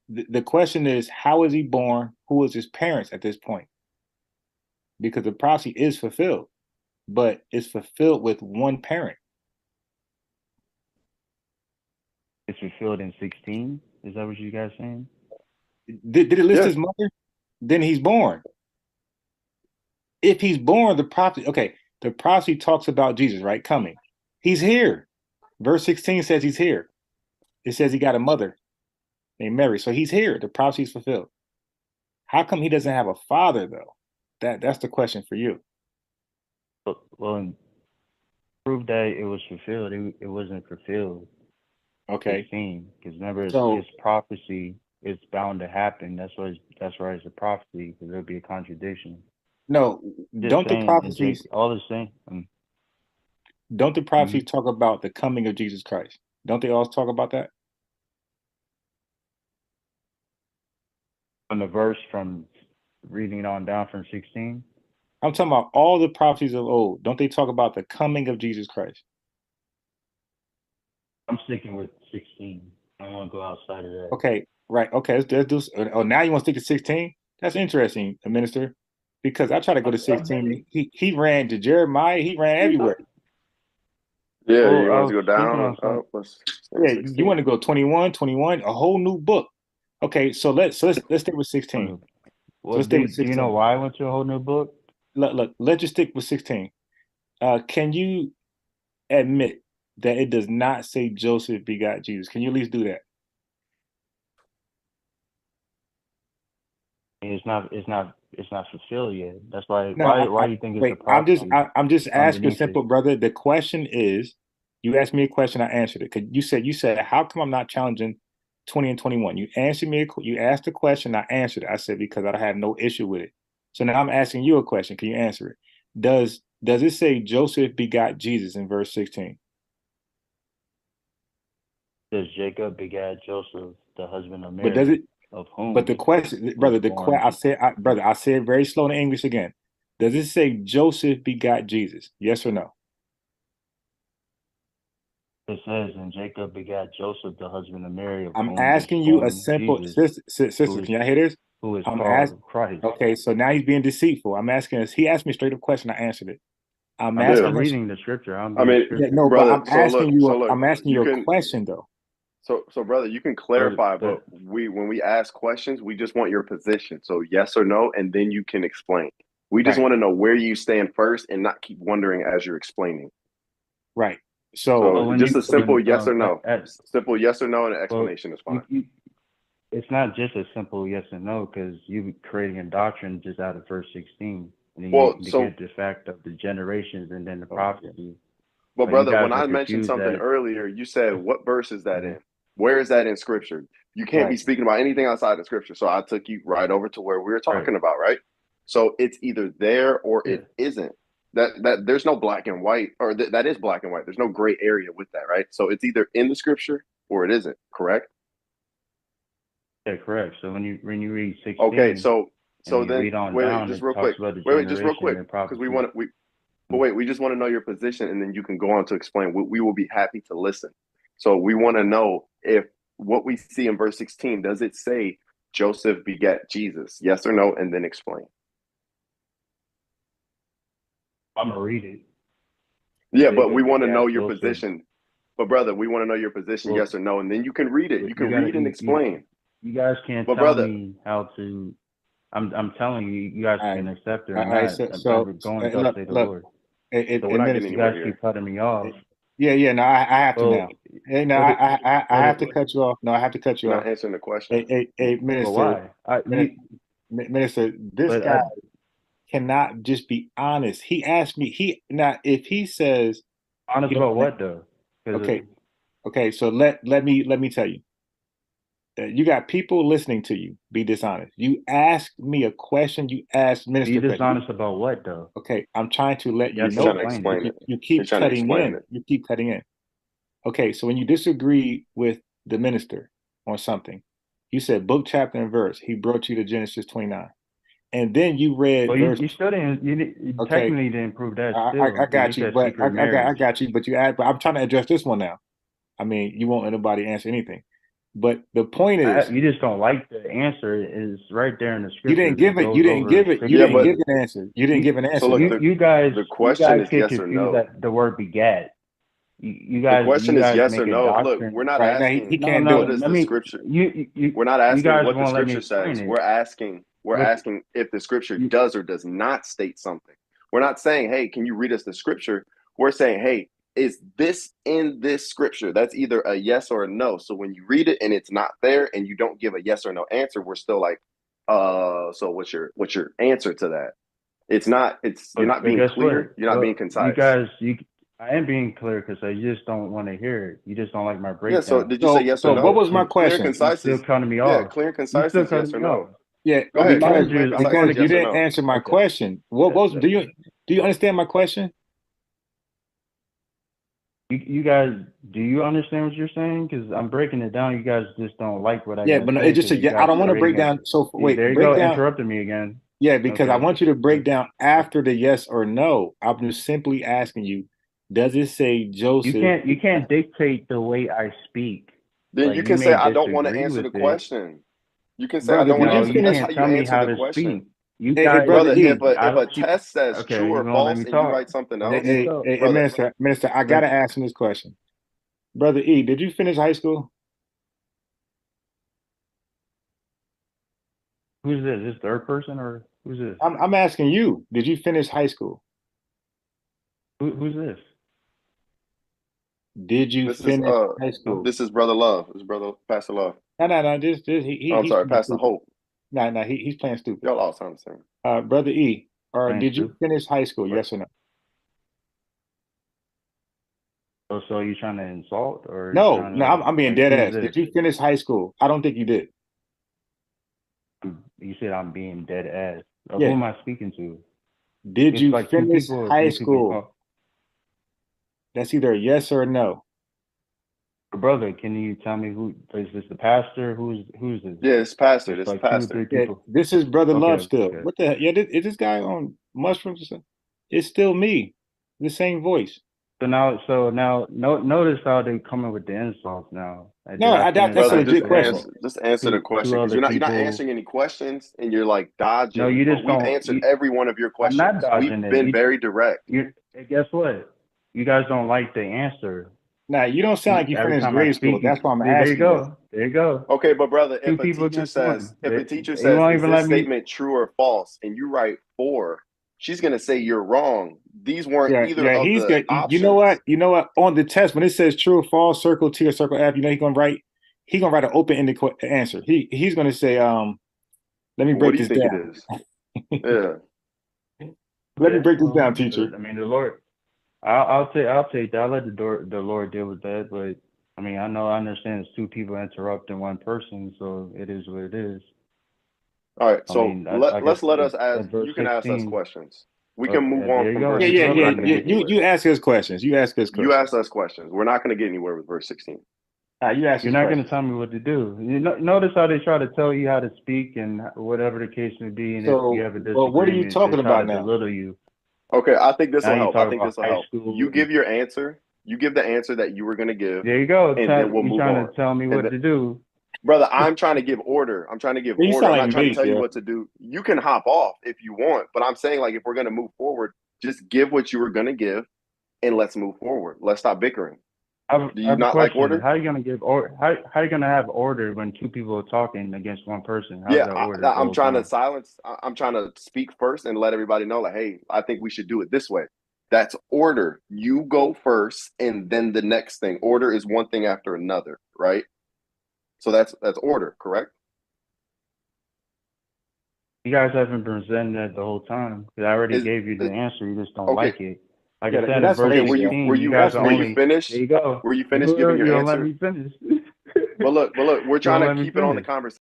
The question is, how is he born? Who is his parents at this point? Because the prophecy is fulfilled, but it's fulfilled with one parent. It's fulfilled in 16. Is that what you guys saying? Did it list Yeah. his mother? Then he's born. If he's born, the prophecy, okay, the prophecy talks about Jesus, right? Coming. He's here. Verse 16 says he's here. It says he got a mother named Mary. So he's here. The prophecy is fulfilled. How come he doesn't have a father, though? That's the question for you. Well, and prove that it was fulfilled. It wasn't fulfilled. Okay. 16. Because remember, So his prophecy is bound to happen. That's why it's a prophecy. Because there'll be a contradiction. no, Just don't the saying, and Jake, prophecies all the same. don't the Mhm. prophecies talk about the coming of Jesus Christ? Don't they all talk about that? From the verse from reading on down from 16. I'm talking about all the prophecies of old. Don't they talk about the coming of Jesus Christ? I'm sticking with 16. I don't want to go outside of that. Okay, right. Okay, let's do. Oh, now you want to stick to 16? That's interesting, minister, because I try to go to 16. He ran to Jeremiah. He ran everywhere. Yeah, Well, you I want us was to go speaking down, on some. up? Let's Yeah, you 16. want to go 21, 21, a whole new book. Okay, let's stay with 16. So Well, let's stay with do you know 16. why I went to a whole new book? Look, let's just stick with 16. Can you admit that it does not say Joseph begot Jesus? Can you at least do that? It's not fulfilled yet. That's why. No, Why do you think it's a wait. prophecy I'm just asking underneath it? simple, brother. The question is, you asked me a question, I answered it. 'Cause you said, how come I'm not challenging 20 and 21? You answered me. You asked the question, I answered it. I said because I had no issue with it. So now I'm asking you a question. Can you answer it? Does it say Joseph begot Jesus in verse 16? Says Jacob begat Joseph, the husband of But does Mary, it? of But the whom question, was brother, born brother, I said very slow in English again. Does it say Joseph begot Jesus? Yes or no? It says, and Jacob begat Joseph, the husband of Mary, of I'm whom was asking you a born simple Jesus, sister. who is Can y'all hear this? who is I'm asking. called Christ. Okay, so now he's being deceitful. I'm asking us. He asked me a straight up question. I answered it. I'm Yeah. I'm asking us. reading the scripture. I'm I being mean, Yeah, scripture. no, but brother. So look. So look. I'm asking You you a can. question though. So brother, you can But clarify, but but when we ask questions, we just want your position. So yes or no, and then you can explain. We just Right, want to know where you stand first, and not keep wondering as you're explaining. right. So So but when just you a simple when yes or no, at simple yes or no, and an well explanation is fine. you it's not just a simple yes and no because you creating a doctrine just out of verse 16, and then Well, you so get the fact of the generations and then the oh my God. prophecy. Well, But you brother, guys when are I mentioned confused something that. earlier, you said, what verse is that Mhm. in? Where is that in scripture? You can't be Right. speaking about anything outside of scripture. So I took you right over to where we were Right. talking about, right? So it's either there or Yeah. it isn't. That there's no black and white, or that is black and white. There's no gray area with that, right? So it's either in the scripture or it isn't, correct? Yeah. Correct. So when you read Okay, 16 so and you then read on wait, down, just it real talks quick. about the Wait, just real generation quick, and because we prophecy. want to we but wait, we just want to know your position, and then you can go on to explain. We will be happy to listen. So we want to know if what we see in verse 16, does it say Joseph begat Jesus? Yes or no? And then explain. I'm gonna read it. Yeah, but we Jacob want to know begat your Joseph. position. But brother, we want to know your position, Well, yes or no, and then you can read it. You you can gotta read and you explain. you guys can't But tell brother, me how to. I'm telling you, you guys All right. can accept it or All right. not. I'm going to thus Look, say the look. Lord. so we're A not getting minister. You guys anywhere keep here. cutting me off. Yeah, yeah. No, I have to now. Well, Hey, no, what it I what have it to cut you off. No, I have to cut You're you not off. answering the question. but Minister, why? I Min- you minister. This but guy cannot just be honest. He asked me. He now if he says he honest don't. about what though? Because Okay, okay. So let me tell you. You got people listening to you. Be dishonest. You ask me a question. You ask be minister a question. dishonest about what though? Okay, I'm trying to let You you have He's to know, trying to but explain it. explain it. you He's keep trying to cutting explain in. it. You keep cutting in. Okay, so when you disagree with the minister on something, you said book, chapter, and verse. He brought you to Genesis 29. And then you read Well, verse. you still didn't. You Okay, technically didn't prove that. Still, I because you got you, said but secret I marriage. got you, but you add, but I'm trying to address this one now. I mean, you won't let nobody answer anything. But the point is, You just don't like the answer. Is right there in the you scriptures. didn't give it. You Goes didn't over give it. You Yeah, 16. didn't but give an answer. You didn't give an so answer. look, Though. You guys the question is get yes or confused no. at the word begat. You The guys question is yes make or a no. Look, doctrine. we're not Right now, he asking can't do No. what it. is Let the me. scripture. You We're not you asking guys what the won't let me scripture explain says. it. We're Look, asking if the scripture you, does or does not state something. We're not saying, hey, can you read us the scripture? We're saying, hey, is this in this scripture? That's either a yes or a no. So when you read it and it's not there and you don't give a yes or no answer, we're still like, so what's your answer to that? You're not but being guess what? clear, you're not being You concise. guys, I am being clear because I just don't want to hear it. You just don't like my Yeah, so breakdown. did you say yes or What no? was my Clear and question? You concise still is cutting me yeah, off. clear and You concise still is cutting yes or me no. off. Yeah, Go I ahead, go because ahead. told Clear you. and I'm concise going because is to you yes or didn't no. answer my Okay. question. What was? That- Do you understand my question? You guys, do you understand what you're saying? Because I'm breaking it down. You guys just don't like what I Yeah, gotta but no, say it just because said, you yeah, I guys don't want to break creating a. down. So See, wait, there you break go, down. interrupting me again. Yeah, because I Okay. want you to break down after the yes or no. I'm just simply asking you, does it say Joseph? You can't dictate the way I speak. Then Like you you can say may I don't want to disagree answer with the it. question. You can say I Brother, don't want did to you No, answer. you That's finish? how can't you tell me answer how the to question. speak. You Hey, guys, brother Brother, E. I if a let you. test says Okay, true you or gonna let false me and you talk? write something Let me else, talk. brother, Minister, I Let, gotta ask him this question. Brother E, did you finish high school? who's this? This third person or who's this? I'm asking you, did you finish high school? Who's this? Did you finish high school? this is brother Love. This is brother Pastor Love. No. Oh, I'm He's sorry, playing Pastor stupid. Hope. No, he's playing stupid. Y'all all sound the same. Brother E, or Playing did you stupid. finish high school? Right. Yes or no? So you trying to insult or you No, trying no, to I'm being like dead who's ass. this? Did you finish high school? I don't think you did. You said I'm being dead ass. Who Yeah. am I speaking to? Did It's you like two finish people or high three people. school? Oh, That's either a yes or a no. brother, can you tell me who is this? The pastor? Who's this? Yeah, it's Pastor. It's This is like two or three Pastor. Yeah, people. this is Brother Love Okay, still. okay. What the hell? Yeah, is this guy on mushrooms or something? It's still me. The same voice. So now, notice how they coming with the insults now. No, Did I finish that's a Brother, high legit question. school? just answer the question Two because other you're not people. answering any questions and you're like No, dodging. you But just we've don't. answered every one of your I'm not questions. We've dodging it. been very direct. Hey, guess what? You guys don't like the answer. Nah, you don't sound like you Every finished time I grade school. speak, That's why I'm see, there you asking you. go. There you go. Okay, but brother, Two people against one. if a teacher You says, won't is even this let me. statement true or false, and you write 4, she's gonna say you're wrong. These weren't Yeah, either yeah, of he's the good. You know options. what? You know what? On the test, when it says true or false, circle T or circle F, you know he's gonna write an open-ended answer. He's gonna say, let me What break do you this think it down. is? Yeah. Let me Okay, break this well, down, teacher. I mean, the Lord. I'll take that. I'll let the Lord deal with that. But I mean, I understand it's two people interrupting one person, so it is what it is. All right. I So mean, like I let us said, ask. at verse You can ask us 16. questions. We can move Okay, on there you from go. verse Yeah. I'm 16. not We're not gonna going to get. get anywhere. You ask us questions. You ask us You questions. ask us questions. We're not going to get anywhere with verse 16. You ask You're us not questions. gonna tell me what to do. Notice how they try to tell you how to speak and whatever the case may be, and if you So, have a well, what are you disagreement, they talking try to about now? belittle you. Okay, I think this Now will you help. I talk think about this will high help. school You and give your answer. You give the answer that you were going to give, there you go. and then we'll You move trying on. to tell me And what to do. brother, I'm trying to give order. I'm trying to give You order. sound I'm not like trying to me, tell you Chef. what to do. You can hop off if you want, but I'm saying like if we're going to move forward, just give what you were going to give, and let's move forward. Let's stop bickering. I Do you have a not like question. order? How are you gonna give or how are you gonna have order when two people are talking against one person? How's Yeah, that order the I'm whole trying to time? silence. I'm trying to speak first and let everybody know, like, hey, I think we should do it this way. That's order. You go first, and then the next thing. Order is one thing after another, right? So that's order, correct? You guys haven't been presenting that the whole time. 'Cause I already Is gave you the answer. You just don't okay. like it. Like I Yeah, said in that's verse Okay, lazy, yo. 16, were you you guys That's are were you only. lazy. There finished? you go. Were you finished giving You your don't let answer? me finish. But look, we're You trying don't to let me keep it on the finish. conversation.